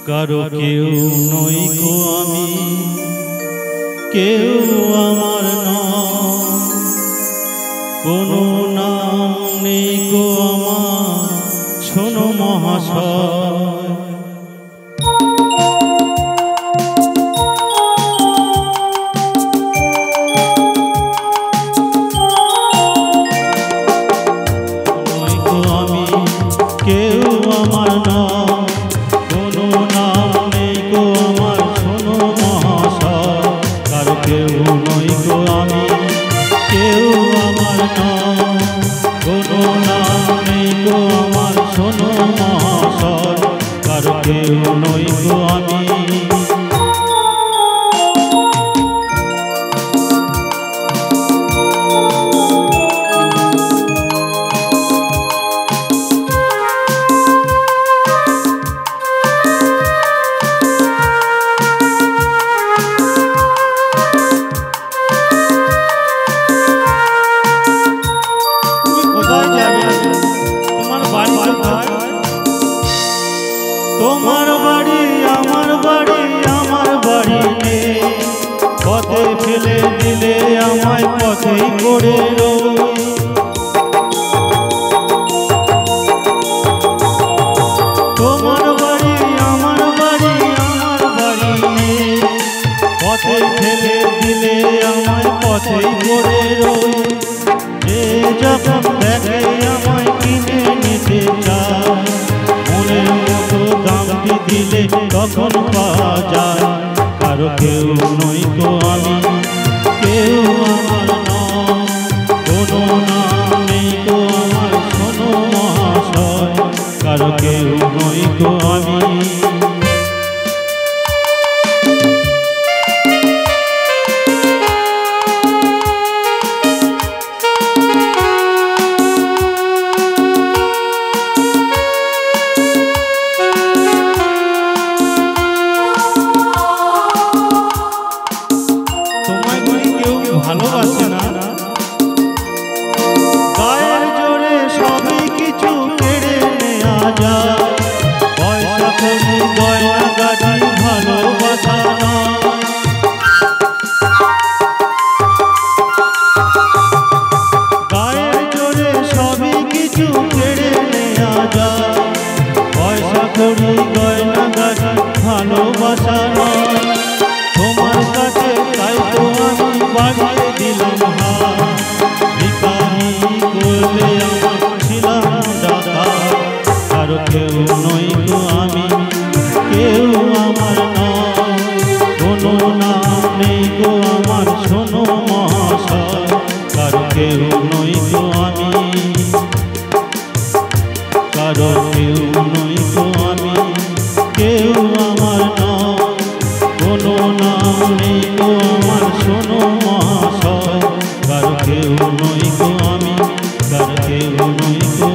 কারো কেউ নই গো আমি, কেউ আমার নাম, কোনো নাম নেই গো আমার, শোনো মহাশয়। নই গো আমি, কেউ আমার নাম, কোনো নাম নেই গো আমার, শোনো মহাশয়। কারো কেউ নই গো আমি, কেউ আমার নাম, কোনো নাম নেই গো আমার, শোনো মহাশয়। কারো কেউ নই গো আমি। তোমার বাড়ি আমার বাড়ি, আমার বাড়ি নেই, পথে ফেলে দিলে আমায়, পথেই পড়ে রই। তোমার বাড়ি আমার বাড়ি, আমার বাড়ি নেই, পথে ফেলে দিলে আমায়, পথেই পড়ে রই। যে যখন দেখে আমায় কিনে নিতে চায়, মনের মতো দামটি দিলে তখন পাওয়া যায়। কারো কেউ নই গো আমি, কেউ আমার নাম, কোনো নাম নেই গো আমার, শোনো মহাশয়। কারো কেউ নই গো আমি। ভালোবাসে না, গায়ের জোরে সবই কিছু কেড়ে নেওয়া যায়। পয়সা করি গয়না গাড়ি ভালোবাসা না। গায়ের জোরে সবই কিছু কেড়ে নেওয়া যায়। পয়সা করি গয়না গাড়ি ভালোবাসা না। তোমার কাছে তাই তো আমি বাড়িয়ে দিলাম হাত, ভিখারি করলে আমার ছিলাম দাতা। কারো কেউ নই গো আমি, কেউ আমার নাম, কোনো নাম নেই গো আমার, শোনো মহাশয়। কারো কেউ নই গো আমি, কারো কেউ নই গো আমি, কেউ আমার নাম, কোনো নাম নেই গো আমার, শোনো মহাশয়। কারো কেউ নই গো আমি, কারো কেউ নই গো